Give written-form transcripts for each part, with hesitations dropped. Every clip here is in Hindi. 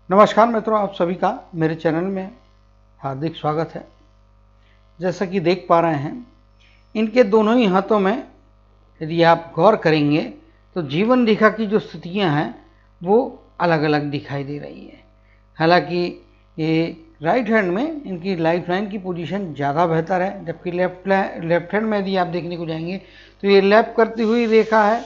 नमस्कार मित्रों, आप सभी का मेरे चैनल में हार्दिक स्वागत है। जैसा कि देख पा रहे हैं, इनके दोनों ही हाथों में यदि आप गौर करेंगे तो जीवन रेखा की जो स्थितियां हैं वो अलग अलग दिखाई दे रही है। हालांकि ये राइट हैंड में इनकी लाइफ लाइन की पोजीशन ज़्यादा बेहतर है, जबकि लेफ्ट हैंड में यदि आप देखने को जाएंगे तो ये लैप करती हुई रेखा है।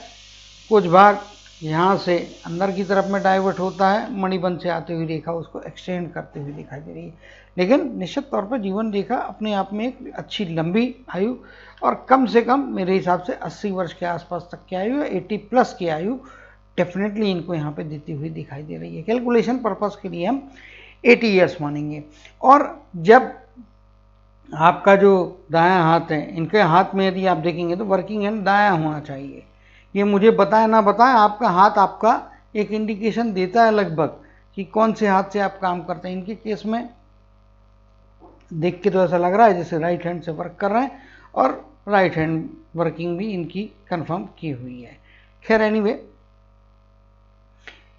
कुछ भाग यहाँ से अंदर की तरफ में डाइवर्ट होता है, मणिबंध से आती हुई रेखा उसको एक्सटेंड करती हुई दिखाई दे रही है। लेकिन निश्चित तौर पर जीवन रेखा अपने आप में एक अच्छी लंबी आयु और कम से कम मेरे हिसाब से 80 वर्ष के आसपास तक की आयु, 80 प्लस की आयु डेफिनेटली इनको यहाँ पे देती हुई दिखाई दे रही है। कैलकुलेशन पर्पस के लिए हम 80 ईयर्स मानेंगे। और जब आपका जो दायां हाथ है, इनके हाथ में यदि आप देखेंगे तो वर्किंग हैंड दायां होना चाहिए। ये मुझे बताए ना बताए, आपका हाथ आपका एक इंडिकेशन देता है लगभग कि कौन से हाथ से आप काम करते हैं। इनके केस में देख के तो ऐसा लग रहा है जैसे राइट हैंड से वर्क कर रहे हैं और राइट हैंड वर्किंग भी इनकी कंफर्म की हुई है। खैर एनीवे,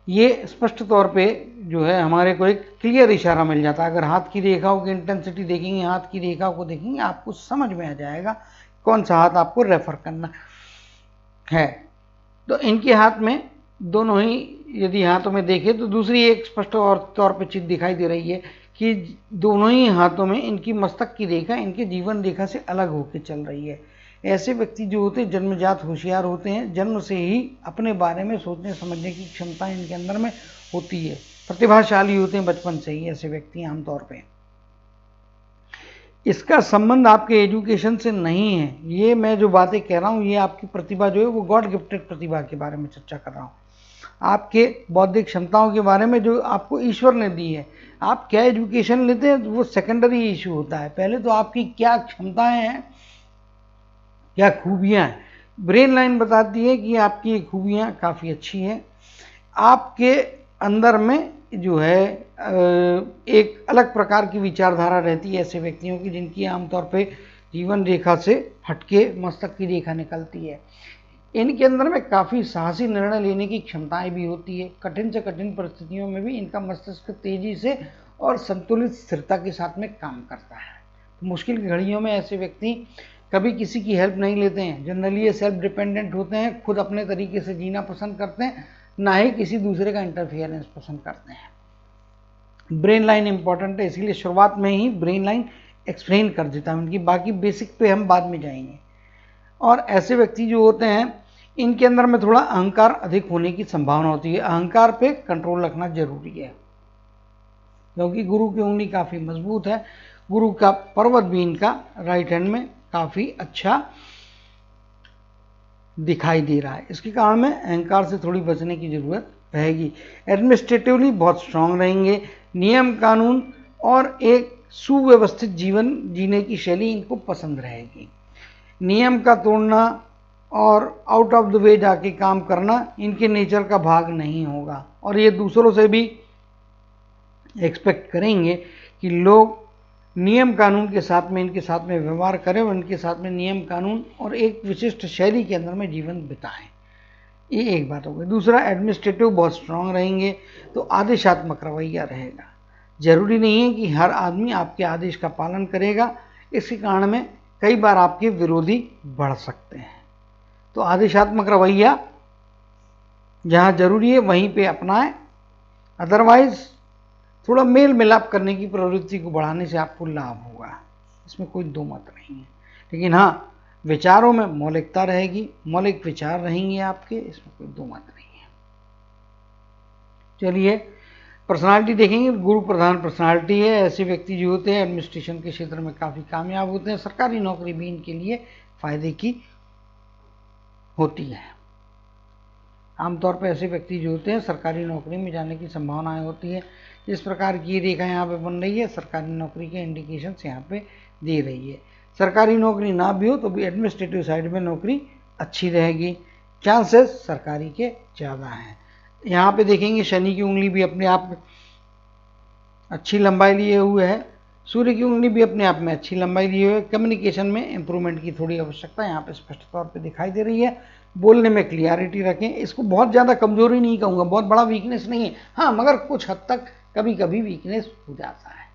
ये स्पष्ट तौर पे जो है हमारे को एक क्लियर इशारा मिल जाता है। अगर हाथ की रेखाओं की इंटेंसिटी देखेंगे, हाथ की रेखाओं को देखेंगे, आपको समझ में आ जाएगा कौन सा हाथ आपको रेफर करना है। तो इनके हाथ में दोनों ही यदि हाथों में देखें तो दूसरी एक स्पष्ट और तौर पर चीज दिखाई दे रही है कि दोनों ही हाथों में इनकी मस्तक की रेखा इनके जीवन रेखा से अलग होकर चल रही है। ऐसे व्यक्ति जो होते हैं जन्मजात होशियार होते हैं, जन्म से ही अपने बारे में सोचने समझने की क्षमता इनके अंदर में होती है, प्रतिभाशाली होते हैं बचपन से ही ऐसे व्यक्ति आमतौर पर। इसका संबंध आपके एजुकेशन से नहीं है। ये मैं जो बातें कह रहा हूँ ये आपकी प्रतिभा जो है वो गॉड गिफ्टेड प्रतिभा के बारे में चर्चा कर रहा हूँ, आपके बौद्धिक क्षमताओं के बारे में जो आपको ईश्वर ने दी है। आप क्या एजुकेशन लेते हैं वो सेकेंडरी इशू होता है, पहले तो आपकी क्या क्षमताएं हैं, क्या खूबियां हैं। ब्रेन लाइन बताती है कि आपकी खूबियां काफ़ी अच्छी हैं। आपके अंदर में जो है एक अलग प्रकार की विचारधारा रहती है ऐसे व्यक्तियों की जिनकी आमतौर पे जीवन रेखा से हटके मस्तक की रेखा निकलती है। इनके अंदर में काफ़ी साहसी निर्णय लेने की क्षमताएं भी होती है। कठिन से कठिन परिस्थितियों में भी इनका मस्तिष्क तेजी से और संतुलित स्थिरता के साथ में काम करता है। मुश्किल की घड़ियों में ऐसे व्यक्ति कभी किसी की हेल्प नहीं लेते हैं। जनरली ये सेल्फ डिपेंडेंट होते हैं, खुद अपने तरीके से जीना पसंद करते हैं, ना ही किसी दूसरे का इंटरफियरेंस पसंद करते हैं। ब्रेन लाइन इंपॉर्टेंट है, इसीलिए शुरुआत में ही ब्रेन लाइन एक्सप्लेन कर देता हूं उनकी, बाकी बेसिक पे हम बाद में जाएंगे। और ऐसे व्यक्ति जो होते हैं इनके अंदर में थोड़ा अहंकार अधिक होने की संभावना होती है। अहंकार पे कंट्रोल रखना जरूरी है क्योंकि गुरु की उंगली काफ़ी मजबूत है। गुरु का पर्वत भी इनका राइट हैंड में काफ़ी अच्छा दिखाई दे रहा है। इसके कारण में अहंकार से थोड़ी बचने की जरूरत रहेगी। एडमिनिस्ट्रेटिवली बहुत स्ट्रांग रहेंगे। नियम कानून और एक सुव्यवस्थित जीवन जीने की शैली इनको पसंद रहेगी। नियम का तोड़ना और आउट ऑफ द वे जाके काम करना इनके नेचर का भाग नहीं होगा और ये दूसरों से भी एक्सपेक्ट करेंगे कि लोग नियम कानून के साथ में इनके साथ में व्यवहार करें और इनके साथ में नियम कानून और एक विशिष्ट शैली के अंदर में जीवन बिताएं। ये एक बात हो गई। दूसरा, एडमिनिस्ट्रेटिव बहुत स्ट्रांग रहेंगे तो आदेशात्मक रवैया रहेगा। जरूरी नहीं है कि हर आदमी आपके आदेश का पालन करेगा, इसके कारण में कई बार आपके विरोधी बढ़ सकते हैं। तो आदेशात्मक रवैया जहां जरूरी है वहीं पे अपनाएं, अदरवाइज थोड़ा मेल मिलाप करने की प्रवृत्ति को बढ़ाने से आपको लाभ होगा, इसमें कोई दो मत नहीं है। लेकिन हाँ, विचारों में मौलिकता रहेगी, मौलिक विचार रहेंगे आपके, इसमें कोई दो मत नहीं है। चलिए पर्सनालिटी देखेंगे। गुरु प्रधान पर्सनालिटी है। ऐसे व्यक्ति जो होते हैं एडमिनिस्ट्रेशन के क्षेत्र में काफ़ी कामयाब होते हैं। सरकारी नौकरी भी इनके लिए फायदे की होती है। आमतौर पर ऐसे व्यक्ति जो होते हैं सरकारी नौकरी में जाने की संभावनाएं होती है। इस प्रकार की रेखा यहाँ पे बन रही है, सरकारी नौकरी के इंडिकेशन यहाँ पे दे रही है। सरकारी नौकरी ना भी हो तो भी एडमिनिस्ट्रेटिव साइड में नौकरी अच्छी रहेगी, चांसेस सरकारी के ज़्यादा हैं। यहाँ पे देखेंगे शनि की उंगली भी अपने आप अच्छी लंबाई लिए हुए है, सूर्य की उंगली भी अपने आप में अच्छी लंबाई लिए हुए है। कम्युनिकेशन में इंप्रूवमेंट की थोड़ी आवश्यकता यहाँ पे स्पष्ट तौर पे दिखाई दे रही है। बोलने में क्लियरिटी रखें। इसको बहुत ज़्यादा कमजोरी नहीं कहूँगा, बहुत बड़ा वीकनेस नहीं है, हाँ, मगर कुछ हद तक कभी कभी वीकनेस हो जाता है,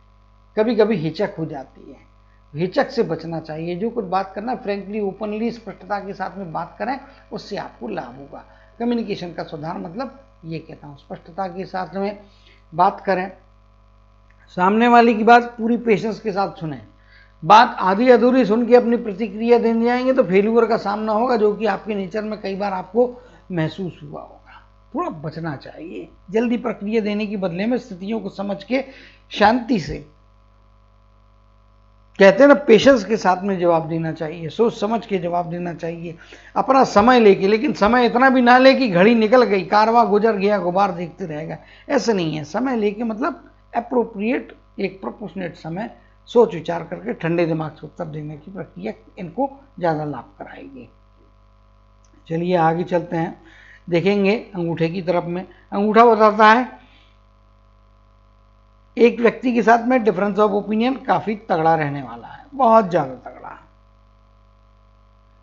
कभी कभी हिचक हो जाती है, हिचक से बचना चाहिए। जो कुछ बात करना फ्रेंकली, ओपनली, स्पष्टता के साथ में बात करें, उससे आपको लाभ होगा। कम्युनिकेशन का सुधार मतलब ये कहता हूँ, स्पष्टता के साथ में बात करें, सामने वाले की बात पूरी पेशेंस के साथ सुने। बात आधी अधूरी सुन के अपनी प्रतिक्रिया देने जाएंगे तो फेल्यूर का सामना होगा, जो कि आपके नेचर में कई बार आपको महसूस हुआ होगा। थोड़ा बचना चाहिए, जल्दी प्रक्रिया देने के बदले में स्थितियों को समझ के शांति से, कहते हैं ना, पेशेंस के साथ में जवाब देना चाहिए, सोच समझ के जवाब देना चाहिए, अपना समय लेके। लेकिन समय इतना भी ना ले कि घड़ी निकल गई, कारवां गुजर गया, गुबार देखते रहेगा, ऐसे नहीं है। समय लेके मतलब एप्रोप्रिएट, एक प्रोपोर्शनेट समय, सोच विचार करके ठंडे दिमाग से उत्तर देने की प्रक्रिया इनको ज़्यादा लाभ कराएगी। चलिए आगे चलते हैं, देखेंगे अंगूठे की तरफ में। अंगूठा बताता है एक व्यक्ति के साथ में डिफरेंस ऑफ ओपिनियन काफी तगड़ा रहने वाला है, बहुत ज्यादा तगड़ा।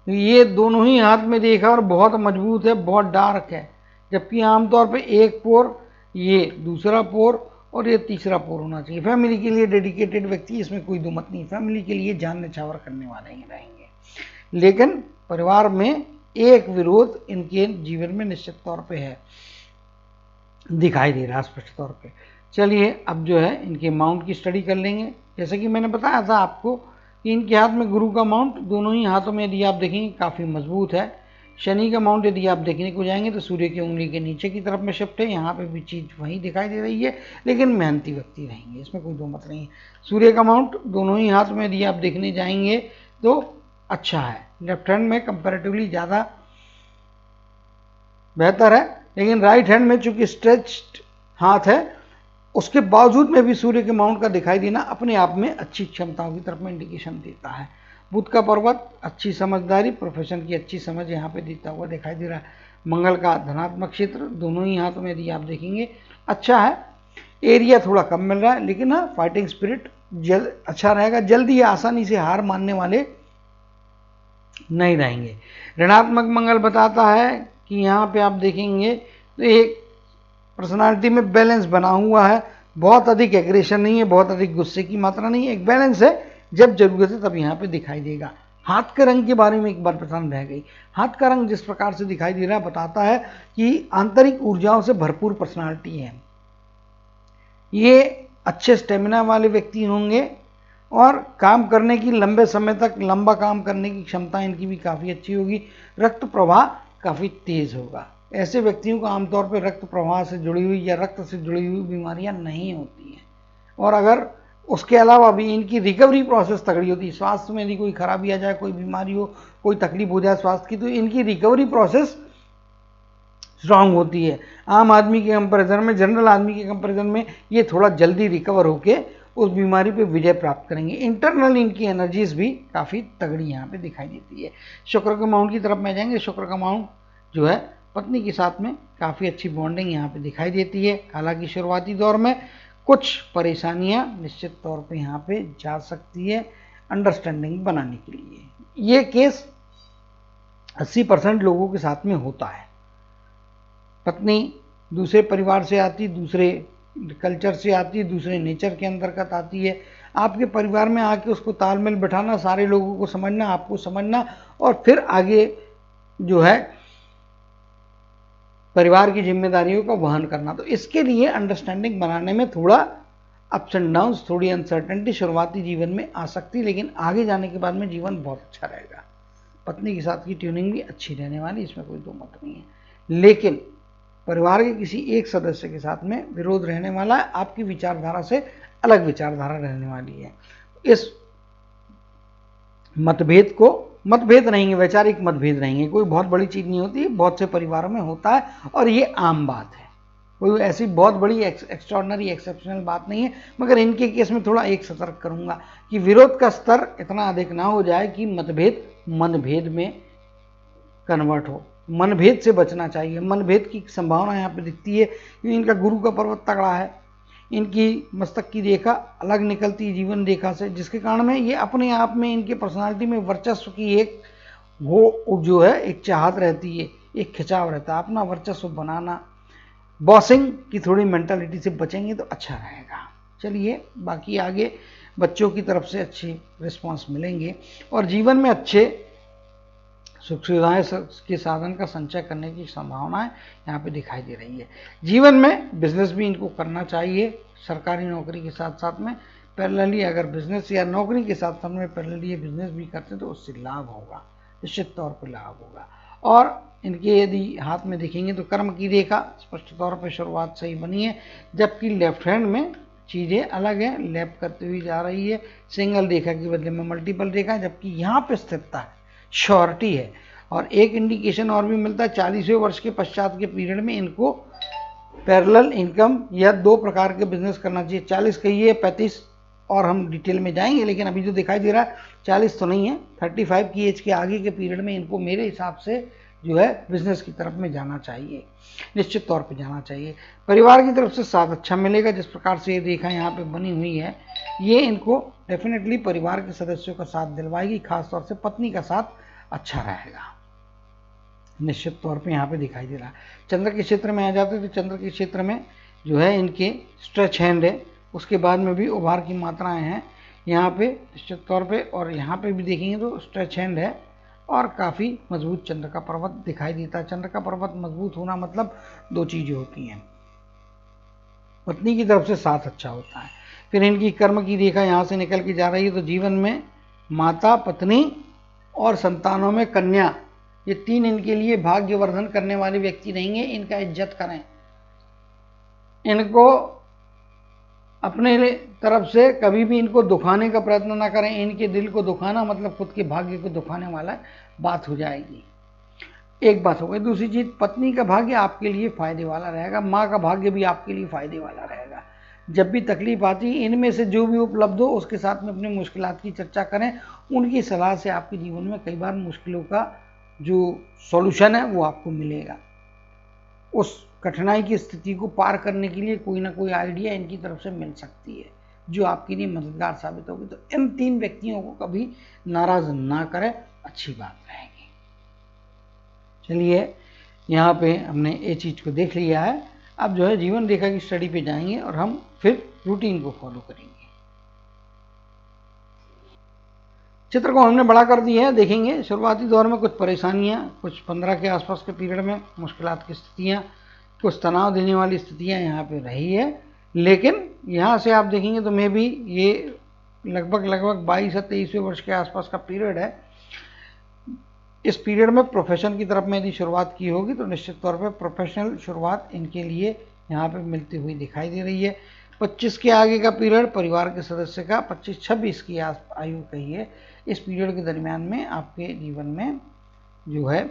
ये दोनों ही हाथ में देखा और बहुत मजबूत है, बहुत डार्क है, जबकि आमतौर पे एक पोर, ये दूसरा पोर और ये तीसरा पोर होना चाहिए। फैमिली के लिए डेडिकेटेड व्यक्ति, इसमें कोई दो मत नहीं, फैमिली के लिए जान न्यौछावर करने वाले ही रहेंगे। लेकिन परिवार में एक विरोध इनके जीवन में निश्चित तौर पे है, दिखाई दे रहा है स्पष्ट तौर पे। चलिए अब जो है इनके माउंट की स्टडी कर लेंगे। जैसे कि मैंने बताया था आपको कि इनके हाथ में गुरु का माउंट दोनों ही हाथों में यदि आप देखेंगे काफ़ी मजबूत है। शनि का माउंट यदि आप देखने को जाएंगे तो सूर्य की उंगली के नीचे की तरफ में शिफ्ट है, यहाँ पे भी चीज़ वही दिखाई दे रही है, लेकिन मेहनती व्यक्ति रहेंगे, इसमें कोई दो मत नहीं है। सूर्य का माउंट दोनों ही हाथ में यदि आप देखने जाएंगे तो अच्छा है, लेफ्ट हैंड में कंपेरेटिवली ज़्यादा बेहतर है, लेकिन राइट हैंड में चूंकि स्ट्रेच्ड हाथ है उसके बावजूद में भी सूर्य के माउंट का दिखाई देना अपने आप में अच्छी क्षमताओं की तरफ में इंडिकेशन देता है। बुध का पर्वत, अच्छी समझदारी, प्रोफेशन की अच्छी समझ यहाँ पे देता हुआ दिखाई दे रहा है। मंगल का धनात्मक क्षेत्र दोनों ही हाथों में यदि आप देखेंगे अच्छा है, एरिया थोड़ा कम मिल रहा है, लेकिन हाँ फाइटिंग स्पिरिट अच्छा रहेगा, जल्दी आसानी से हार मानने वाले नहीं रहेंगे। ऋणात्मक मंगल बताता है कि यहाँ पे आप देखेंगे तो एक पर्सनालिटी में बैलेंस बना हुआ है, बहुत अधिक एग्रेशन नहीं है, बहुत अधिक गुस्से की मात्रा नहीं है, एक बैलेंस है, जब जरूरत है तब यहाँ पे दिखाई देगा। हाथ के रंग के बारे में एक बार पसंद रह गई। हाथ का रंग जिस प्रकार से दिखाई दे रहा है बताता है कि आंतरिक ऊर्जाओं से भरपूर पर्सनालिटी है, ये अच्छे स्टेमिना वाले व्यक्ति होंगे और काम करने की, लंबे समय तक लंबा काम करने की क्षमता इनकी भी काफ़ी अच्छी होगी। रक्त प्रवाह काफ़ी तेज होगा। ऐसे व्यक्तियों को आमतौर पर रक्त प्रवाह से जुड़ी हुई या रक्त से जुड़ी हुई बीमारियां नहीं होती हैं, और अगर उसके अलावा भी इनकी रिकवरी प्रोसेस तगड़ी होती है। स्वास्थ्य में यदि कोई खराबी आ जाए, कोई बीमारी हो, कोई तकलीफ हो जाए स्वास्थ्य की, तो इनकी रिकवरी प्रोसेस स्ट्रांग होती है। आम आदमी के कंपेरिजन में, जनरल आदमी के कंपेरिजन में ये थोड़ा जल्दी रिकवर होके उस बीमारी पे विजय प्राप्त करेंगे। इंटरनल इनकी एनर्जीज भी काफ़ी तगड़ी यहाँ पे दिखाई देती है। शुक्र के माउंट की तरफ में जाएंगे, शुक्र का माउंट जो है पत्नी के साथ में काफ़ी अच्छी बॉन्डिंग यहाँ पे दिखाई देती है। हालांकि शुरुआती दौर में कुछ परेशानियाँ निश्चित तौर पे यहाँ पे जा सकती है अंडरस्टैंडिंग बनाने के लिए। ये केस 80% लोगों के साथ में होता है। पत्नी दूसरे परिवार से आती, दूसरे कल्चर से आती, दूसरे नेचर के अंतर्गत आती है, आपके परिवार में आके उसको तालमेल बैठाना, सारे लोगों को समझना, आपको समझना, और फिर आगे जो है परिवार की जिम्मेदारियों का वहन करना। तो इसके लिए अंडरस्टैंडिंग बनाने में थोड़ा अप्स एंड डाउन्स, थोड़ी अनसर्टेनिटी शुरुआती जीवन में आ सकती, लेकिन आगे जाने के बाद में जीवन बहुत अच्छा रहेगा। पत्नी के साथ की ट्यूनिंग भी अच्छी रहने वाली, इसमें कोई दो मत नहीं है। लेकिन परिवार के किसी एक सदस्य के साथ में विरोध रहने वाला है, आपकी विचारधारा से अलग विचारधारा रहने वाली है। इस मतभेद को, मतभेद रहेंगे, वैचारिक मतभेद रहेंगे, कोई बहुत बड़ी चीज नहीं होती, बहुत से परिवारों में होता है और ये आम बात है, कोई ऐसी बहुत बड़ी एक्स्ट्राऑर्डिनरी एक्सेप्शनल बात नहीं है। मगर इनके केस में थोड़ा एक सतर्क करूंगा कि विरोध का स्तर इतना अधिक ना हो जाए कि मतभेद मनभेद में कन्वर्ट हो। मनभेद से बचना चाहिए, मनभेद की संभावना यहाँ पे दिखती है कि इनका गुरु का पर्वत तगड़ा है, इनकी मस्तक की रेखा अलग निकलती है जीवन रेखा से, जिसके कारण में ये अपने आप में इनके पर्सनालिटी में वर्चस्व की एक वो जो है एक चाहत रहती है, एक खिंचाव रहता है, अपना वर्चस्व बनाना, बॉसिंग की थोड़ी मेंटालिटी से बचेंगे तो अच्छा रहेगा। चलिए, बाकी आगे बच्चों की तरफ से अच्छी रिस्पांस मिलेंगे और जीवन में अच्छे सुख सुविधाएं के साधन का संचय करने की संभावनाएं यहाँ पे दिखाई दे रही है। जीवन में बिजनेस भी इनको करना चाहिए, सरकारी नौकरी के साथ साथ में पैरेलली अगर बिजनेस या नौकरी के साथ साथ में पैरेलली ये बिजनेस भी करते तो उससे लाभ होगा, निश्चित तौर पर लाभ होगा। और इनके यदि हाथ में देखेंगे तो कर्म की रेखा स्पष्ट तौर पर शुरुआत सही बनी है, जबकि लेफ्ट हैंड में चीज़ें अलग हैं, लैप करती हुई जा रही है, सिंगल रेखा के बदले में मल्टीपल रेखा, जबकि यहाँ पे स्थिरता है, श्योरिटी है। और एक इंडिकेशन और भी मिलता है, 40वें वर्ष के पश्चात के पीरियड में इनको पैरेलल इनकम या दो प्रकार के बिजनेस करना चाहिए। 40 कहिए 35 और हम डिटेल में जाएंगे, लेकिन अभी जो दिखाई दे रहा है 40 तो नहीं है, 35 की एज के आगे के पीरियड में इनको मेरे हिसाब से जो है बिजनेस की तरफ में जाना चाहिए, निश्चित तौर पे जाना चाहिए। परिवार की तरफ से साथ अच्छा मिलेगा, जिस प्रकार से ये रेखा यहाँ पे बनी हुई है ये इनको डेफिनेटली परिवार के सदस्यों का साथ दिलवाएगी, खासतौर से पत्नी का साथ अच्छा रहेगा, निश्चित तौर पे यहाँ पे दिखाई दे रहा है। चंद्र के क्षेत्र में आ जाते हैं तो चंद्र के क्षेत्र में जो है इनके स्ट्रेच हैंड है, उसके बाद में भी उभार की मात्राएं हैं यहाँ पे निश्चित तौर पे, और यहाँ पे भी देखेंगे तो स्ट्रेच हैंड है और काफ़ी मजबूत चंद्र का पर्वत दिखाई देता है। चंद्र का पर्वत मजबूत होना मतलब दो चीज़ें होती हैं, पत्नी की तरफ से साथ अच्छा होता है, फिर इनकी कर्म की रेखा यहाँ से निकल के जा रही है तो जीवन में माता, पत्नी और संतानों में कन्या, ये तीन इनके लिए भाग्यवर्धन करने वाले व्यक्ति रहेंगे। इनका इज्जत करें, इनको अपने तरफ से कभी भी इनको दुखाने का प्रयत्न ना करें। इनके दिल को दुखाना मतलब खुद के भाग्य को दुखाने वाला बात हो जाएगी, एक बात हो गई। दूसरी चीज, पत्नी का भाग्य आपके लिए फायदे वाला रहेगा, माँ का भाग्य भी आपके लिए फायदे वाला रहेगा। जब भी तकलीफ आती है इनमें से जो भी उपलब्ध हो उसके साथ में अपनी मुश्किलात की चर्चा करें, उनकी सलाह से आपके जीवन में कई बार मुश्किलों का जो सॉल्यूशन है वो आपको मिलेगा। उस कठिनाई की स्थिति को पार करने के लिए कोई ना कोई आइडिया इनकी तरफ से मिल सकती है जो आपके लिए मददगार साबित होगी। तो इन तीन व्यक्तियों को कभी नाराज ना करें, अच्छी बात रहेगी। चलिए, यहाँ पे हमने ये चीज़ को देख लिया है, अब जो है जीवन रेखा की स्टडी पे जाएंगे और हम फिर रूटीन को फॉलो करेंगे। चित्र को हमने बड़ा कर दिया है, देखेंगे शुरुआती दौर में कुछ परेशानियां, कुछ 15 के आसपास के पीरियड में मुश्किलात की स्थितियां, कुछ तनाव देने वाली स्थितियां यहाँ पे रही है, लेकिन यहाँ से आप देखेंगे तो मे भी ये लगभग 22 या 23वें वर्ष के आसपास का पीरियड है। इस पीरियड में प्रोफेशन की तरफ में यदि शुरुआत की होगी तो निश्चित तौर पर प्रोफेशनल शुरुआत इनके लिए यहाँ पे मिलती हुई दिखाई दे रही है। 25 के आगे का पीरियड परिवार के सदस्य का 25-26 की आयु कही है, इस पीरियड के दरमियान में आपके जीवन में जो है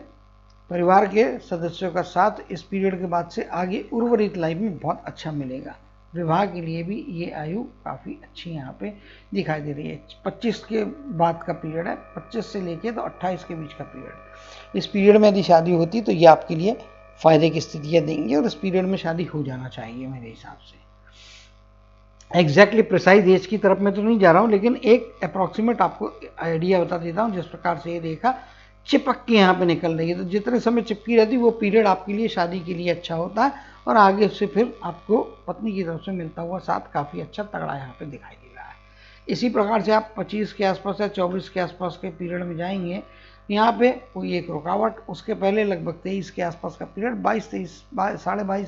परिवार के सदस्यों का साथ इस पीरियड के बाद से आगे उर्वरित लाइफ में बहुत अच्छा मिलेगा। विवाह के लिए भी ये आयु काफ़ी अच्छी यहाँ पे दिखाई दे रही है। 25 के बाद का पीरियड है, 25 से लेके तो 28 के बीच का पीरियड। इस पीरियड में यदि शादी होती तो ये आपके लिए फायदे की स्थितियाँ देंगे और इस पीरियड में शादी हो जाना चाहिए मेरे हिसाब से। एग्जैक्टली प्रिसाइज एज की तरफ में तो नहीं जा रहा हूँ, लेकिन एक अप्रॉक्सीमेट आपको आइडिया बता देता हूँ। जिस प्रकार से ये रेखा चिपक के यहाँ पे निकल रही है तो जितने समय चिपकी रहती है वो पीरियड आपके लिए शादी के लिए अच्छा होता है और आगे से फिर आपको पत्नी की तरफ से मिलता हुआ साथ काफ़ी अच्छा तगड़ा यहाँ पे दिखाई दे रहा है। इसी प्रकार से आप 25 के आसपास या 24 के आसपास के पीरियड में जाएंगे, यहाँ पे कोई एक रुकावट, उसके पहले लगभग 23 के आसपास का पीरियड, 22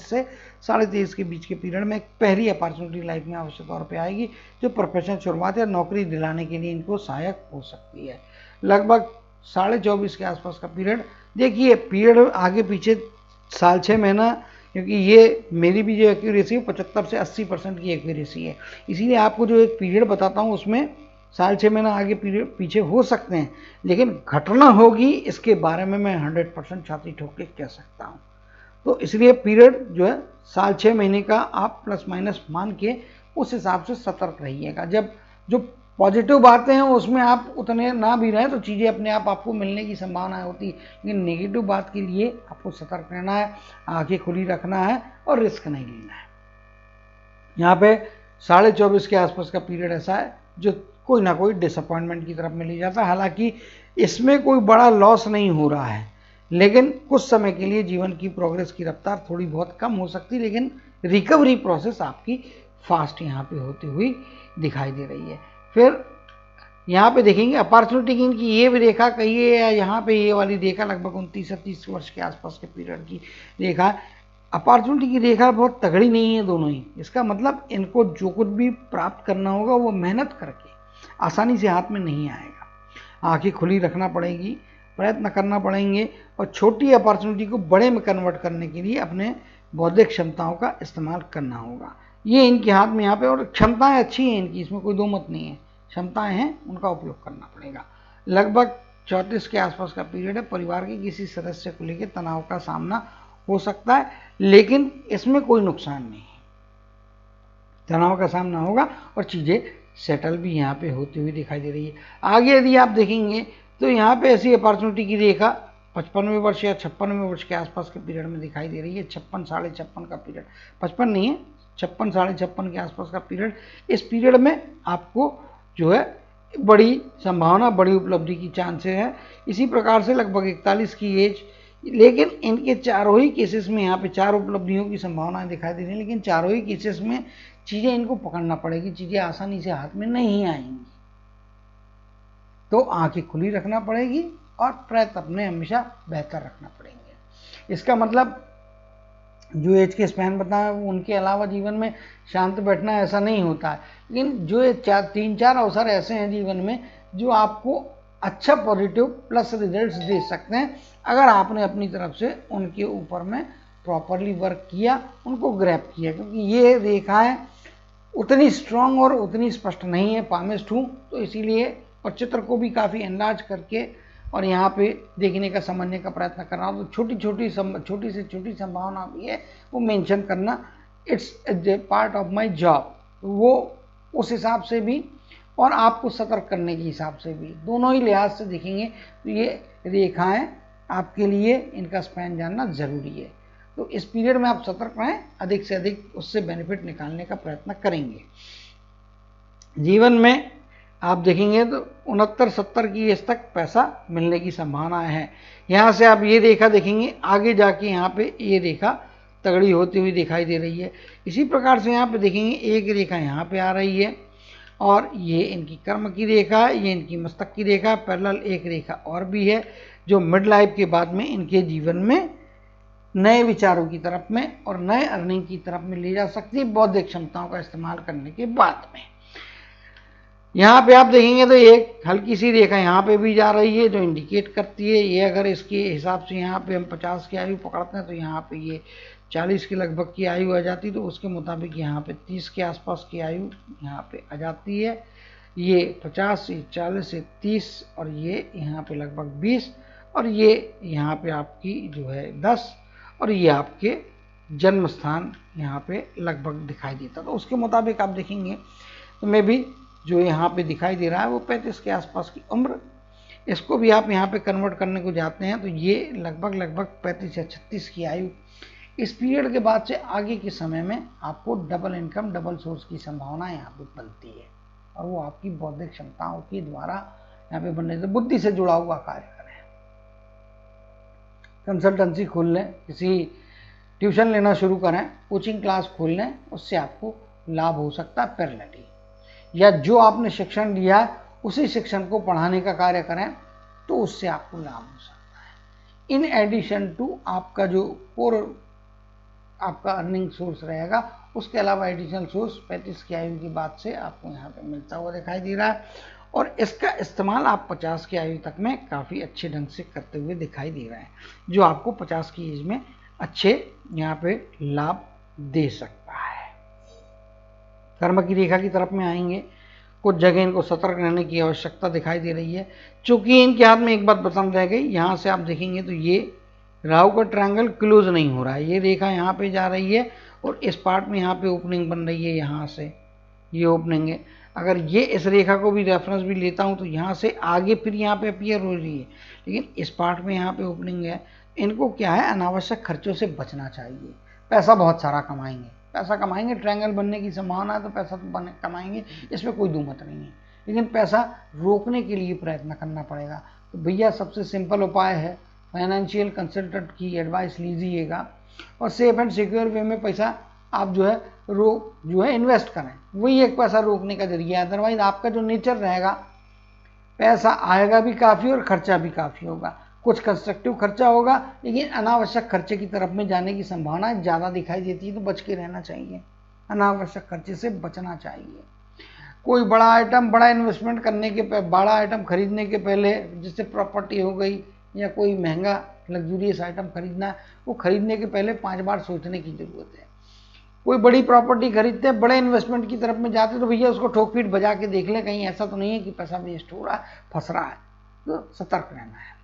से 23.5 के बीच के पीरियड में एक पहली अपॉर्चुनिटी लाइफ में आवश्यक तौर पे आएगी जो प्रोफेशनल शुरुआत या नौकरी दिलाने के लिए इनको सहायक हो सकती है। लगभग 24.5 के आसपास का पीरियड, देखिए पीरियड आगे पीछे साल 6 महीना, क्योंकि ये मेरी भी जो एक्यूरेसी है 75 से 80% की एक्यूरेसी है, इसीलिए आपको जो एक पीरियड बताता हूँ उसमें साल 6 महीना आगे पीछे हो सकते हैं, लेकिन घटना होगी इसके बारे में मैं 100% छाती ठोक के कह सकता हूँ। तो इसलिए पीरियड जो है साल 6 महीने का आप प्लस माइनस मान के उस हिसाब से सतर्क रहिएगा। जब जो पॉजिटिव बातें हैं उसमें आप उतने ना भी रहें तो चीज़ें अपने आप आपको मिलने की संभावना होती है, लेकिन नेगेटिव बात के लिए आपको सतर्क रहना है, आंखें खुली रखना है और रिस्क नहीं लेना है। यहाँ पे 24.5 के आसपास का पीरियड ऐसा है जो कोई ना कोई डिसअपॉइंटमेंट की तरफ में ले जाता है। हालांकि इसमें कोई बड़ा लॉस नहीं हो रहा है, लेकिन कुछ समय के लिए जीवन की प्रोग्रेस की रफ्तार थोड़ी बहुत कम हो सकती है, लेकिन रिकवरी प्रोसेस आपकी फास्ट यहाँ पे होती हुई दिखाई दे रही है। फिर यहाँ पे देखेंगे अपॉर्चुनिटी की इनकी ये भी रेखा कहिए या यहाँ पे ये वाली रेखा लगभग 29 से 30 वर्ष के आसपास के पीरियड की रेखा, अपॉर्चुनिटी की रेखा बहुत तगड़ी नहीं है दोनों ही। इसका मतलब इनको जो कुछ भी प्राप्त करना होगा वो मेहनत करके आसानी से हाथ में नहीं आएगा। आंखें खुली रखना पड़ेगी, प्रयत्न करना पड़ेंगे और छोटी अपॉर्चुनिटी को बड़े में कन्वर्ट करने के लिए अपने बौद्धिक क्षमताओं का इस्तेमाल करना होगा। ये इनके हाथ में यहाँ पे, और क्षमताएं अच्छी हैं इनकी, इसमें कोई दो मत नहीं है, क्षमताएं हैं, उनका उपयोग करना पड़ेगा। लगभग 34 के आसपास का पीरियड है। परिवार के किसी सदस्य को लेकर तनाव का सामना हो सकता है, लेकिन इसमें कोई नुकसान नहीं है। तनाव का सामना होगा और चीजें सेटल भी यहाँ पे होती हुई दिखाई दे रही है। आगे यदि आप देखेंगे तो यहाँ पे ऐसी अपॉर्चुनिटी की रेखा 55वें वर्ष या 56वें वर्ष के आसपास के पीरियड में दिखाई दे रही है। 56 साढ़े 56 का पीरियड, 55 नहीं है, 56 साढ़े 56 के आसपास का पीरियड। इस पीरियड में आपको जो है बड़ी संभावना, बड़ी उपलब्धि की चांसेस है। इसी प्रकार से लगभग 41 की एज, लेकिन इनके चारों ही केसेस में यहाँ पे 4 उपलब्धियों की संभावनाएं दिखाई दे रही है, लेकिन चारों ही केसेस में चीजें इनको पकड़ना पड़ेगी, चीजें आसानी से हाथ में नहीं आएंगी। तो आंखें खुली रखना पड़ेगी और प्रयत्न अपने हमेशा बेहतर रखना पड़ेंगे। इसका मतलब जो एज के स्पैन बताए उनके अलावा जीवन में शांत बैठना ऐसा नहीं होता है, लेकिन जो 3-4 अवसर ऐसे हैं जीवन में जो आपको अच्छा पॉजिटिव प्लस रिजल्ट्स दे सकते हैं, अगर आपने अपनी तरफ से उनके ऊपर में प्रॉपरली वर्क किया, उनको ग्रैब किया। क्योंकि ये रेखाएं उतनी स्ट्रांग और उतनी स्पष्ट नहीं है, पामिस्ट हूँ, तो इसीलिए और चित्र को भी काफ़ी एनलार्ज करके और यहाँ पे देखने का, समझने का प्रयत्न कर रहा हूँ। तो छोटी से छोटी संभावना भी है वो मेंशन करना, it's part of my job. वो उस हिसाब से भी और आपको सतर्क करने के हिसाब से भी, दोनों ही लिहाज से देखेंगे तो ये रेखाएं आपके लिए, इनका स्पैन जानना जरूरी है। तो इस पीरियड में आप सतर्क रहें, अधिक से अधिक उससे बेनिफिट निकालने का प्रयत्न करेंगे। जीवन में आप देखेंगे तो 69-70 की एज तक पैसा मिलने की संभावना है। यहाँ से आप ये रेखा देखेंगे, आगे जाके यहाँ पे ये रेखा तगड़ी होती हुई दिखाई दे रही है। इसी प्रकार से यहाँ पे देखेंगे एक रेखा यहाँ पे आ रही है और ये इनकी कर्म की रेखा है, ये इनकी मस्तक की रेखा। पैरेलल एक रेखा और भी है जो मिड लाइफ के बाद में इनके जीवन में नए विचारों की तरफ में और नए अर्निंग की तरफ में ले जा सकती है, बौद्धिक क्षमताओं का इस्तेमाल करने के बाद में। यहाँ पे आप देखेंगे तो एक हल्की सी रेखा यहाँ पे भी जा रही है जो इंडिकेट करती है, ये अगर इसके हिसाब से यहाँ पे हम 50 की आयु पकड़ते हैं तो यहाँ पे ये 40 के लगभग की आयु आ जाती है, तो उसके मुताबिक यहाँ पे 30 के आसपास की आयु यहाँ पे आ जाती है। ये 50 से 40 से 30 और ये यहाँ पे लगभग 20 और ये यहाँ पे आपकी जो है 10 और ये आपके जन्म स्थान यहाँ पे लगभग दिखाई देता। तो उसके मुताबिक आप देखेंगे तो मैं भी जो यहाँ पे दिखाई दे रहा है वो 35 के आसपास की उम्र, इसको भी आप यहाँ पे कन्वर्ट करने को जाते हैं तो ये लगभग 35 या 36 की आयु। इस पीरियड के बाद से आगे के समय में आपको डबल इनकम, डबल सोर्स की संभावना यहाँ पे बनती है और वो आपकी बौद्धिक क्षमताओं के द्वारा यहाँ पे बनने से बुद्धि से जुड़ा हुआ कार्य करें। कंसल्टेंसी खोल लें, किसी ट्यूशन लेना शुरू करें, कोचिंग क्लास खोल लें, उससे आपको लाभ हो सकता है पैरेलली। या जो आपने शिक्षण लिया है उसी शिक्षण को पढ़ाने का कार्य करें तो उससे आपको लाभ हो सकता है। इन एडिशन टू आपका जो कोर आपका अर्निंग सोर्स रहेगा, उसके अलावा एडिशनल सोर्स 35 की आयु की बात से आपको यहाँ पे मिलता हुआ दिखाई दे रहा है और इसका इस्तेमाल आप 50 की आयु तक में काफ़ी अच्छे ढंग से करते हुए दिखाई दे रहे हैं, जो आपको 50 की एज में अच्छे यहाँ पे लाभ दे सकता है। कर्म की रेखा की तरफ में आएंगे, कुछ जगह इनको सतर्क रहने की आवश्यकता दिखाई दे रही है। चूंकि इनके हाथ में एक बात पसंद रह गई, यहाँ से आप देखेंगे तो ये राहु का ट्रायंगल क्लोज नहीं हो रहा है, ये रेखा यहाँ पे जा रही है और इस पार्ट में यहाँ पे ओपनिंग बन रही है, यहाँ से ये ओपनिंग है। अगर ये इस रेखा को भी रेफरेंस भी लेता हूँ तो यहाँ से आगे फिर यहाँ पे अपीयर हो रही है, लेकिन इस पार्ट में यहाँ पे ओपनिंग है। इनको क्या है, अनावश्यक खर्चों से बचना चाहिए। पैसा बहुत सारा कमाएंगे, पैसा कमाएंगे, ट्रायंगल बनने की संभावना है तो पैसा तो कमाएंगे, इसमें कोई दुमत नहीं है, लेकिन पैसा रोकने के लिए प्रयत्न करना पड़ेगा। तो भैया सबसे सिंपल उपाय है फाइनेंशियल कंसल्टेंट की एडवाइस लीजिएगा और सेफ एंड सिक्योर वे में पैसा आप जो है इन्वेस्ट करें। वही एक पैसा रोकने का जरिया है। अदरवाइज आपका जो नेचर रहेगा, पैसा आएगा भी काफ़ी और खर्चा भी काफ़ी होगा। कुछ कंस्ट्रक्टिव खर्चा होगा, लेकिन अनावश्यक खर्चे की तरफ में जाने की संभावना ज़्यादा दिखाई देती है, तो बच के रहना चाहिए। अनावश्यक खर्चे से बचना चाहिए। कोई बड़ा आइटम, बड़ा इन्वेस्टमेंट करने के बड़ा आइटम खरीदने के पहले, जैसे प्रॉपर्टी हो गई या कोई महंगा लग्जूरियस आइटम खरीदना है, वो खरीदने के पहले 5 बार सोचने की ज़रूरत है। कोई बड़ी प्रॉपर्टी खरीदते हैं, बड़े इन्वेस्टमेंट की तरफ में जाते, तो भैया उसको ठोक पीट बजा के देख लें, कहीं ऐसा तो नहीं है कि पैसा वेस्ट हो रहा है, फंस रहा है। तो सतर्क रहना है।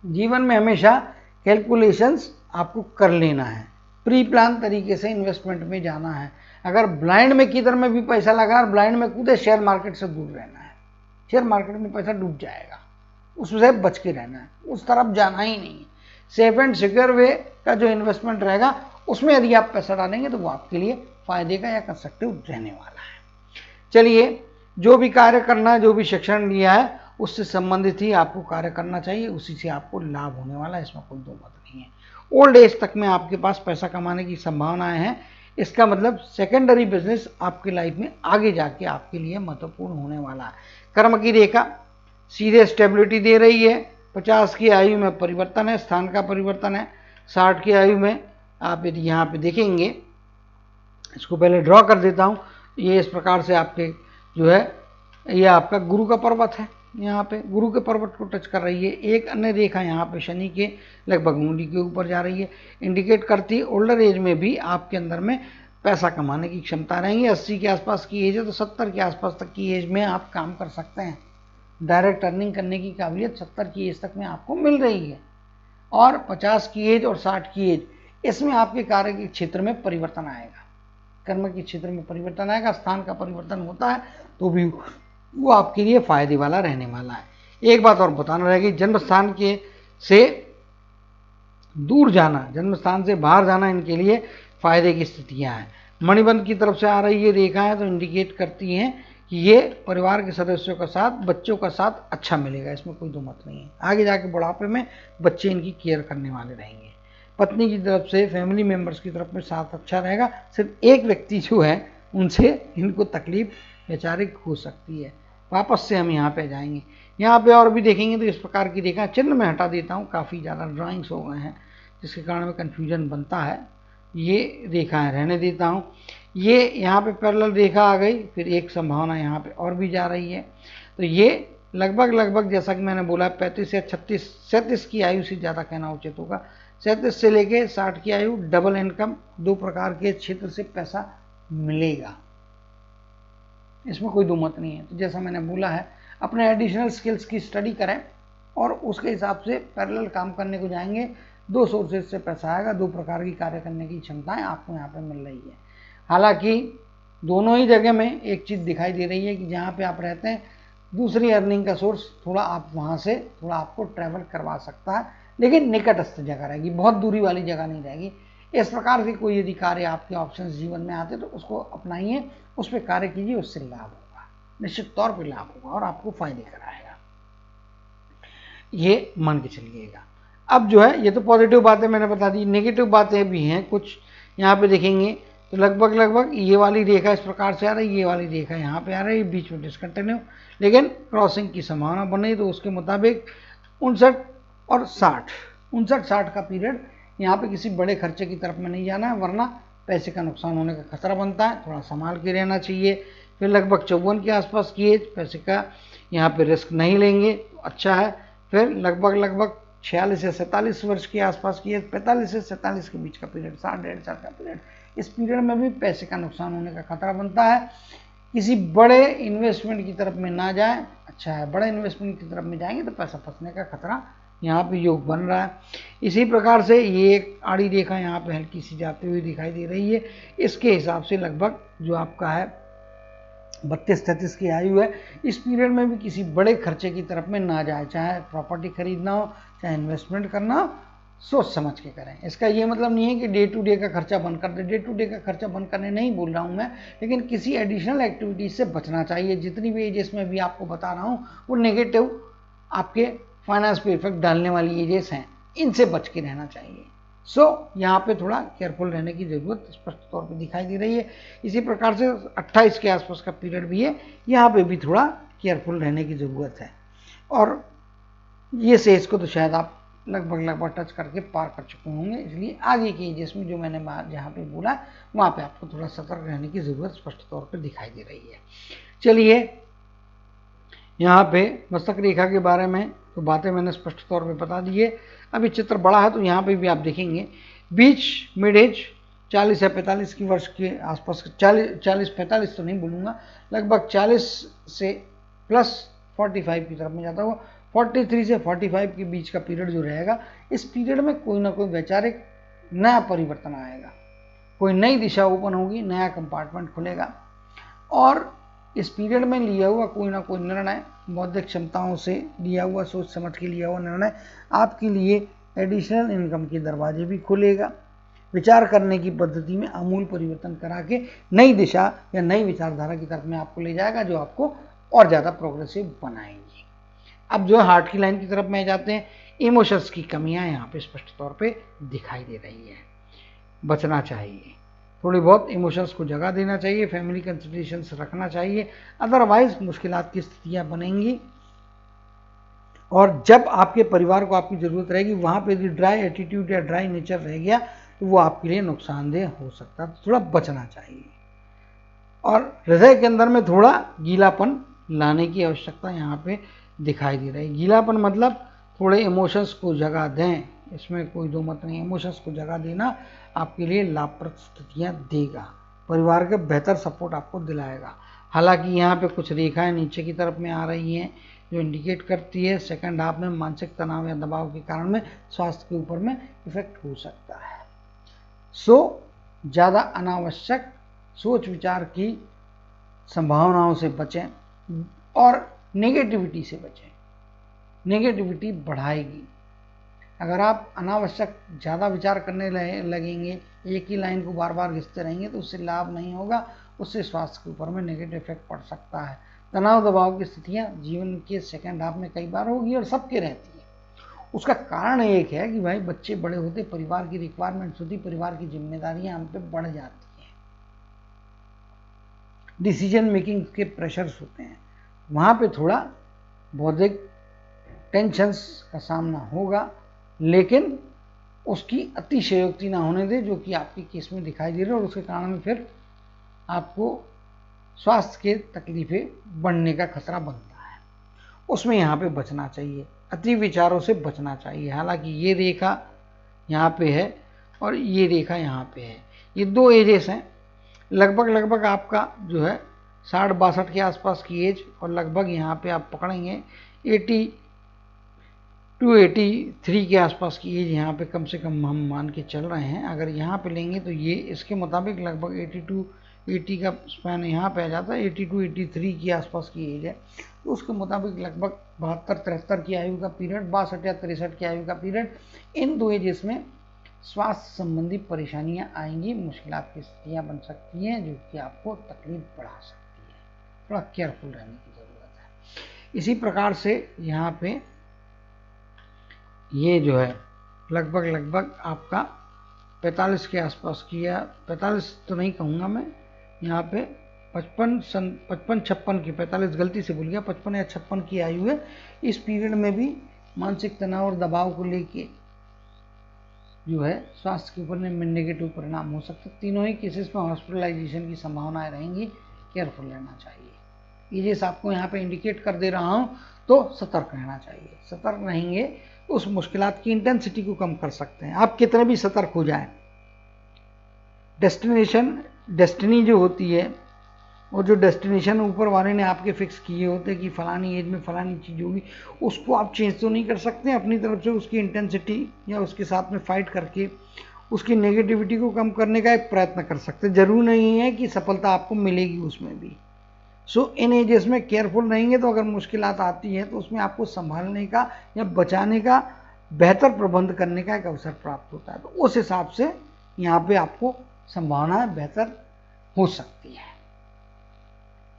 जीवन में हमेशा कैलकुलेशंस आपको कर लेना है, प्री प्लान तरीके से इन्वेस्टमेंट में जाना है। अगर ब्लाइंड में किधर में भी पैसा लगा और ब्लाइंड में कूदे, शेयर मार्केट से दूर रहना है। शेयर मार्केट में पैसा डूब जाएगा, उससे बच के रहना है, उस तरफ जाना ही नहीं है। सेफ एंड सिक्योर वे का जो इन्वेस्टमेंट रहेगा, उसमें यदि आप पैसा डालेंगे तो वो आपके लिए फायदे का या कंस्ट्रक्टिव रहने वाला है। चलिए, जो भी कार्य करना, जो भी शिक्षण लिया है, उससे संबंधित ही आपको कार्य करना चाहिए, उसी से आपको लाभ होने वाला है, इसमें कोई दो मत नहीं है। ओल्ड एज तक में आपके पास पैसा कमाने की संभावनाएं हैं। इसका मतलब सेकेंडरी बिजनेस आपकी लाइफ में आगे जाके आपके लिए महत्वपूर्ण होने वाला है। कर्म की रेखा सीधे स्टेबिलिटी दे रही है। 50 की आयु में परिवर्तन है, स्थान का परिवर्तन है। 60 की आयु में आप यदि यहाँ पे देखेंगे, इसको पहले ड्रॉ कर देता हूँ। ये इस प्रकार से आपके जो है, ये आपका गुरु का पर्वत है, यहाँ पे गुरु के पर्वत को टच कर रही है। एक अन्य रेखा यहाँ पे शनि के लगभग उंगली के ऊपर जा रही है, इंडिकेट करती है ओल्डर एज में भी आपके अंदर में पैसा कमाने की क्षमता रहेंगी। 80 के आसपास की एज है तो 70 के आसपास तक की एज में आप काम कर सकते हैं। डायरेक्ट अर्निंग करने की काबिलियत 70 की एज तक में आपको मिल रही है। और 50 की एज और 60 की एज, इसमें आपके कार्य के क्षेत्र में परिवर्तन आएगा, कर्म के क्षेत्र में परिवर्तन आएगा। स्थान का परिवर्तन होता है तो भी वो आपके लिए फायदे वाला रहने वाला है। एक बात और बताना रहेगी, जन्म स्थान के से दूर जाना, जन्म स्थान से बाहर जाना इनके लिए फायदे की स्थितियां हैं। मणिबंध की तरफ से आ रही ये रेखाएं तो इंडिकेट करती हैं कि ये परिवार के सदस्यों का साथ, बच्चों का साथ अच्छा मिलेगा, इसमें कोई दो मत नहीं है। आगे जाके बुढ़ापे में बच्चे इनकी केयर करने वाले रहेंगे। पत्नी की तरफ से, फैमिली मेंबर्स की तरफ में साथ अच्छा रहेगा। सिर्फ एक व्यक्ति जो है, उनसे इनको तकलीफ वैचारिक हो सकती है। वापस से हम यहाँ पे जाएंगे, यहाँ पे और भी देखेंगे तो इस प्रकार की रेखा, चिन्ह में हटा देता हूँ, काफ़ी ज़्यादा ड्राइंग्स हो गए हैं जिसके कारण में कन्फ्यूजन बनता है। ये रेखाएं रहने देता हूँ। ये यहाँ पे पैरेलल रेखा आ गई, फिर एक संभावना यहाँ पे और भी जा रही है। तो ये लगभग जैसा कि मैंने बोला 35 या 37 की आयु से ज़्यादा कहना उचित होगा। 37 से लेके 60 की आयु, डबल इनकम, दो प्रकार के क्षेत्र से पैसा मिलेगा, इसमें कोई दो मत नहीं है। तो जैसा मैंने बोला है, अपने एडिशनल स्किल्स की स्टडी करें और उसके हिसाब से पैरेलल काम करने को जाएंगे। दो सोर्सेज से पैसा आएगा, दो प्रकार की कार्य करने की क्षमताएं आपको यहाँ पे मिल रही है। हालांकि दोनों ही जगह में एक चीज़ दिखाई दे रही है कि जहाँ पे आप रहते हैं, दूसरी अर्निंग का सोर्स थोड़ा आप वहाँ से थोड़ा आपको ट्रैवल करवा सकता है, लेकिन निकटस्थ जगह रहेगी, बहुत दूरी वाली जगह नहीं रहेगी। इस प्रकार से कोई यदि कार्य आपके ऑप्शंस जीवन में आते तो उसको अपनाइए, उस पर कार्य कीजिए, उससे लाभ होगा, निश्चित तौर पर लाभ होगा और आपको फायदे कराएगा, ये मान के चलिएगा। अब जो है, ये तो पॉजिटिव बातें मैंने बता दी, नेगेटिव बातें भी हैं कुछ। यहाँ पे देखेंगे तो लगभग ये वाली रेखा इस प्रकार से आ रही है, ये वाली रेखा यहाँ पे आ रही है, बीच में डिसकंटिन्यू, लेकिन क्रॉसिंग की संभावना बन रही। तो उसके मुताबिक 59 और 60, 59-60 का पीरियड, यहाँ पे किसी बड़े खर्चे की तरफ में नहीं जाना है, वरना पैसे का नुकसान होने का खतरा बनता है, थोड़ा संभाल के रहना चाहिए। फिर लगभग 54 के आसपास की एज, पैसे का यहाँ पे रिस्क नहीं लेंगे तो अच्छा है। फिर लगभग 46 से 47 वर्ष के आसपास की एज, 45 से 47 के बीच का पीरियड, 60-1.5 साल का पीरियड, इस पीरियड में भी पैसे का नुकसान होने का खतरा बनता है। किसी बड़े इन्वेस्टमेंट की तरफ में ना जाए, अच्छा है, बड़े इन्वेस्टमेंट की तरफ में जाएंगे तो पैसा फंसने का खतरा यहाँ पे योग बन रहा है। इसी प्रकार से ये एक आड़ी रेखा यहाँ पे हल्की सी जाती हुई दिखाई दे रही है। इसके हिसाब से लगभग जो आपका है 32-33 की आयु है, इस पीरियड में भी किसी बड़े खर्चे की तरफ में ना जाए, चाहे प्रॉपर्टी खरीदना हो, चाहे इन्वेस्टमेंट करना हो, सोच समझ के करें। इसका ये मतलब नहीं है कि डे टू डे का खर्चा बंद कर दे, डे टू डे का खर्चा बंद करने नहीं बोल रहा हूँ मैं, लेकिन किसी एडिशनल एक्टिविटीज से बचना चाहिए। जितनी भी एजेस में भी आपको बता रहा हूँ वो नेगेटिव आपके फाइनेंस पे इफेक्ट डालने वाली एजेस हैं, इनसे बच के रहना चाहिए। यहाँ पे थोड़ा केयरफुल रहने की जरूरत स्पष्ट तौर पे दिखाई दे रही है। इसी प्रकार से 28 के आसपास का पीरियड भी है, यहाँ पे भी थोड़ा केयरफुल रहने की जरूरत है। और ये सेज को तो शायद आप लगभग टच करके पार कर चुके होंगे, इसलिए आगे के एजेस में जो मैंने जहाँ पे बोला वहाँ पे आपको थोड़ा सतर्क रहने की जरूरत स्पष्ट तौर पे दिखाई दे रही है। चलिए, यहाँ पे मस्तक रेखा के बारे में तो बातें मैंने स्पष्ट तौर पे बता दी है। अभी चित्र बड़ा है तो यहाँ पे भी आप देखेंगे बीच मिड एज 40 या 45 की वर्ष के आसपास, 40-45 तो नहीं बोलूँगा, लगभग 40 से प्लस 45 की तरफ में जाता हुआ 43 से 45 के बीच का पीरियड जो रहेगा, इस पीरियड में कोई ना कोई वैचारिक नया परिवर्तन आएगा, कोई नई दिशा ओपन होगी, नया कंपार्टमेंट खुलेगा। और इस पीरियड में लिया हुआ कोई ना कोई निर्णय, बौद्धिक क्षमताओं से लिया हुआ, सोच समझ के लिया हुआ निर्णय आपके लिए एडिशनल इनकम के दरवाजे भी खोलेगा, विचार करने की पद्धति में आमूल परिवर्तन करा के नई दिशा या नई विचारधारा की तरफ में आपको ले जाएगा, जो आपको और ज़्यादा प्रोग्रेसिव बनाएंगी। अब जो हार्ट की लाइन की तरफ में जाते हैं, इमोशंस की कमियां यहाँ पे स्पष्ट तौर पे दिखाई दे रही है, बचना चाहिए, थोड़ी बहुत इमोशंस को जगह देना चाहिए, फैमिली कंसिडरेशंस रखना चाहिए, अदरवाइज मुश्किलात की स्थितियां बनेंगी। और जब आपके परिवार को आपकी ज़रूरत रहेगी, वहाँ पे यदि ड्राई एटीट्यूड या ड्राई नेचर रह गया तो वो आपके लिए नुकसानदेह हो सकता है, तो थोड़ा बचना चाहिए। और हृदय के अंदर में थोड़ा गीलापन लाने की आवश्यकता यहाँ पे दिखाई दे रही है। गीलापन मतलब थोड़े इमोशंस को जगह दें, इसमें कोई दो मत नहीं। इमोशंस को जगह देना आपके लिए लाभप्रद स्थितियाँ देगा, परिवार के बेहतर सपोर्ट आपको दिलाएगा। हालांकि यहाँ पे कुछ रेखाएं नीचे की तरफ में आ रही हैं जो इंडिकेट करती है सेकंड हाफ में मानसिक तनाव या दबाव के कारण में स्वास्थ्य के ऊपर में इफेक्ट हो सकता है। ज़्यादा अनावश्यक सोच विचार की संभावनाओं से बचें और नेगेटिविटी से बचें। नेगेटिविटी बढ़ाएगी। अगर आप अनावश्यक ज़्यादा विचार करने लगेंगे, एक ही लाइन को बार बार घिसते रहेंगे, तो उससे लाभ नहीं होगा, उससे स्वास्थ्य के ऊपर में नेगेटिव इफेक्ट पड़ सकता है। तनाव दबाव की स्थितियाँ जीवन के सेकंड हाफ में कई बार होगी और सबके रहती है। उसका कारण एक है कि भाई बच्चे बड़े होते, परिवार की रिक्वायरमेंट्स होती, परिवार की जिम्मेदारियां हम पे बढ़ जाती हैं, डिसीजन मेकिंग के प्रेशर्स होते हैं, वहाँ पे थोड़ा बौद्धिक टेंशन्स का सामना होगा, लेकिन उसकी अतिशयोक्ति ना होने दे, जो कि आपके केस में दिखाई दे रहा है, और उसके कारण फिर आपको स्वास्थ्य के तकलीफें बढ़ने का खतरा बनता है। उसमें यहाँ पे बचना चाहिए, अति विचारों से बचना चाहिए। हालांकि ये रेखा यहाँ पे है और ये रेखा यहाँ पे है, ये दो एजेस हैं। लगभग आपका जो है 60-62 के आसपास की एज, और लगभग यहाँ पे आप पकड़ेंगे 80 to 83 के आसपास की एज यहाँ पे कम से कम हम मान के चल रहे हैं। अगर यहाँ पे लेंगे तो ये इसके मुताबिक लगभग 80 का स्पैन यहाँ पे आ जाता है। 80 to 83 के आसपास की एज है, तो उसके मुताबिक लगभग 72-73 की आयु का पीरियड, 62 या 63 की आयु का पीरियड, इन दो एजेस में स्वास्थ्य संबंधी परेशानियां आएंगी, मुश्किलात की स्थितियां बन सकती हैं, जो कि आपको तकलीफ बढ़ा सकती है। थोड़ा केयरफुल रहने की ज़रूरत है। इसी प्रकार से यहाँ पे ये जो है लगभग आपका 45 के आसपास की, या 45 तो नहीं कहूँगा मैं, यहाँ पे 55-56 की, 45 गलती से भूल गया, 55 या 56 की आयु है। इस पीरियड में भी मानसिक तनाव और दबाव को लेके जो है स्वास्थ्य के ऊपर में नेगेटिव परिणाम हो सकते। तीनों ही केसेस में हॉस्पिटलाइजेशन की संभावनाएं रहेंगी, केयरफुल रहना चाहिए। ये जैसे आपको यहाँ पे इंडिकेट कर दे रहा हूँ, तो सतर्क रहना चाहिए। सतर्क रहेंगे तो उस मुश्किलात की इंटेंसिटी को कम कर सकते हैं। आप कितने भी सतर्क हो जाएं, डेस्टिनी जो होती है, और जो डेस्टिनेशन ऊपर वाले ने आपके फिक्स किए होते हैं कि फलानी एज में फलानी चीज़ होगी, उसको आप चेंज तो नहीं कर सकते। अपनी तरफ से उसकी इंटेंसिटी या उसके साथ में फाइट करके उसकी नेगेटिविटी को कम करने का एक प्रयत्न कर सकते। जरूर नहीं है कि सफलता आपको मिलेगी उसमें भी। इन एजेस में केयरफुल रहेंगे तो अगर मुश्किलात आती है तो उसमें आपको संभालने का या बचाने का, बेहतर प्रबंध करने का एक अवसर प्राप्त होता है। तो उस हिसाब से यहाँ पे आपको संभावनाएं बेहतर हो सकती है।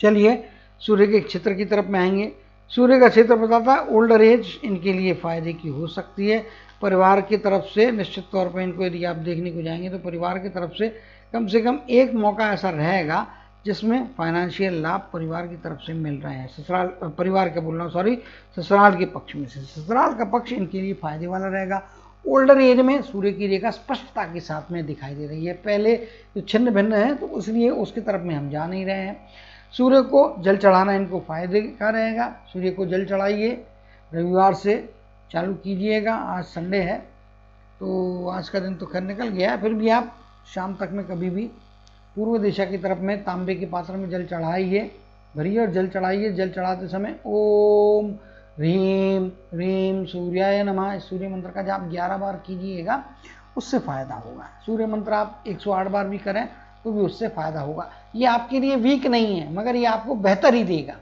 चलिए सूर्य के क्षेत्र की तरफ में आएंगे। सूर्य का क्षेत्र बताता है ओल्डर एज इनके लिए फायदे की हो सकती है। परिवार की तरफ से निश्चित तौर पर इनको यदि आप देखने को जाएंगे तो परिवार की तरफ से कम एक मौका ऐसा रहेगा जिसमें फाइनेंशियल लाभ परिवार की तरफ से मिल रहे हैं। ससुराल, परिवार का बोल रहा हूँ सॉरी, ससुराल के पक्ष में से ससुराल का पक्ष इनके लिए फायदे वाला रहेगा। ओल्डर एज में सूर्य की रेखा स्पष्टता के साथ में दिखाई दे रही है। पहले जो छिन्न भिन्न है तो इसलिए उसकी तरफ में हम जा नहीं रहे हैं। सूर्य को जल चढ़ाना इनको फायदे का रहेगा। सूर्य को जल चढ़ाइए, रविवार से चालू कीजिएगा। आज संडे है तो आज का दिन तो खैर निकल गया है, फिर भी आप शाम तक में कभी भी पूर्व दिशा की तरफ में तांबे के पात्र में जल चढ़ाइए, भरिए और जल चढ़ाइए। जल चढ़ाते समय ओम ह्रीम ह्रीम सूर्याय नमः इस सूर्य मंत्र का जाप 11 बार कीजिएगा, उससे फायदा होगा। सूर्य मंत्र आप 108 बार भी करें तो भी उससे फायदा होगा। ये आपके लिए वीक नहीं है मगर ये आपको बेहतर ही देगा,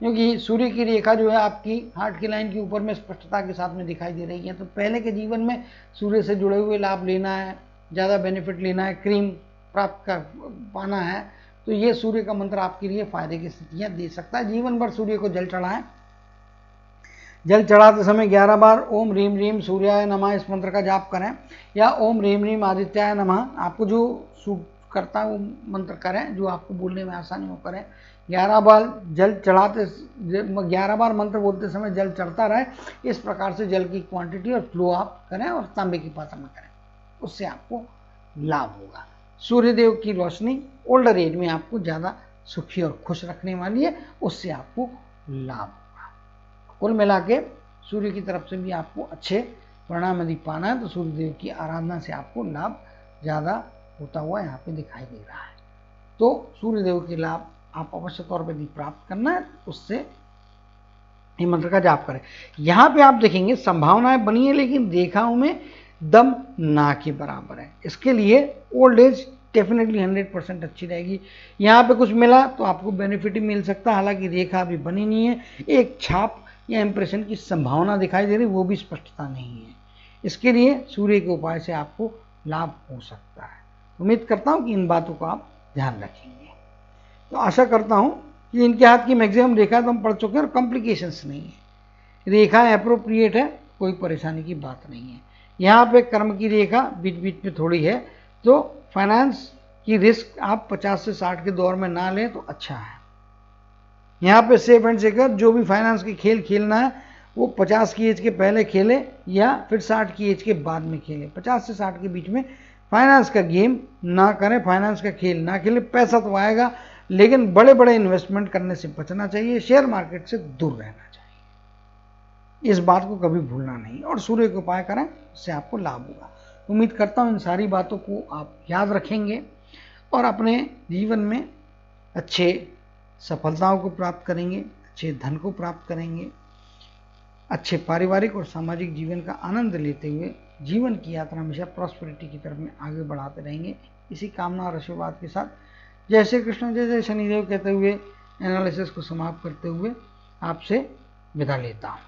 क्योंकि सूर्य की रेखा जो है आपकी हार्ट की लाइन के ऊपर में स्पष्टता के साथ में दिखाई दे रही है। तो पहले के जीवन में सूर्य से जुड़े हुए लाभ लेना है, ज़्यादा बेनिफिट लेना है, क्रीम प्राप्त कर पाना है, तो ये सूर्य का मंत्र आपके लिए फायदे की स्थितियां दे सकता है। जीवन भर सूर्य को जल चढ़ाएं। जल चढ़ाते समय 11 बार ओम ह्रीम ह्रीम सूर्याय नमः इस मंत्र का जाप करें, या ओम ह्रीम ह्रीम आदित्याय नमः, आपको जो सूट करता है वो मंत्र करें, जो आपको बोलने में आसानी हो करें। 11 बार जल चढ़ाते 11 बार मंत्र बोलते समय जल चढ़ता रहे, इस प्रकार से जल की क्वांटिटी और फ्लो आप करें और तांबे की पात्र में करें, उससे आपको लाभ होगा। सूर्यदेव की रोशनी ओल्डर एज में आपको ज़्यादा सुखी और खुश रखने वाली है, उससे आपको लाभ होगा। कुल मिला के सूर्य की तरफ से भी आपको अच्छे परिणाम यदि पाना है तो सूर्यदेव की आराधना से आपको लाभ ज़्यादा होता हुआ यहाँ पे दिखाई दे रहा है। तो सूर्यदेव के लाभ आप अवश्य तौर पर भी प्राप्त करना है, उससे ये मंत्र का जाप करें। यहाँ पे आप देखेंगे संभावनाएं बनी है लेकिन रेखाओं में दम ना के बराबर है। इसके लिए ओल्ड एज डेफिनेटली 100% अच्छी रहेगी। यहाँ पे कुछ मिला तो आपको बेनिफिट ही मिल सकता है, हालांकि रेखा अभी बनी नहीं है, एक छाप या इंप्रेशन की संभावना दिखाई दे रही, वो भी स्पष्टता नहीं है। इसके लिए सूर्य के उपाय से आपको लाभ हो सकता है। उम्मीद करता हूँ कि इन बातों को आप ध्यान रखेंगे। तो आशा करता हूँ कि इनके हाथ की मैक्सिमम रेखा तो हम पढ़ चुके हैं और कॉम्प्लिकेशंस नहीं है, रेखा अप्रोप्रिएट है, कोई परेशानी की बात नहीं है। यहाँ पे कर्म की रेखा बीच बीच में थोड़ी है, तो फाइनेंस की रिस्क आप 50 से 60 के दौर में ना लें तो अच्छा है। यहाँ पे सेफ एंड सिक्योर, जो भी फाइनेंस की खेल खेलना है वो 50 की एज के पहले खेले या फिर 60 की एज के बाद में खेले। 50 से 60 के बीच में फाइनेंस का गेम ना करें, फाइनेंस का खेल ना खेलें। पैसा तो आएगा लेकिन बड़े बड़े इन्वेस्टमेंट करने से बचना चाहिए, शेयर मार्केट से दूर रहना चाहिए, इस बात को कभी भूलना नहीं, और सूर्य के उपाय करें, उससे आपको लाभ होगा। उम्मीद करता हूँ इन सारी बातों को आप याद रखेंगे और अपने जीवन में अच्छे सफलताओं को प्राप्त करेंगे, अच्छे धन को प्राप्त करेंगे, अच्छे पारिवारिक और सामाजिक जीवन का आनंद लेते हुए जीवन की यात्रा हमेशा प्रॉस्पेरिटी की तरफ में आगे बढ़ाते रहेंगे। इसी कामना और आशीर्वाद के साथ जय श्री कृष्ण, जय जय शनिदेव कहते हुए एनालिसिस को समाप्त करते हुए आपसे विदा लेता हूँ।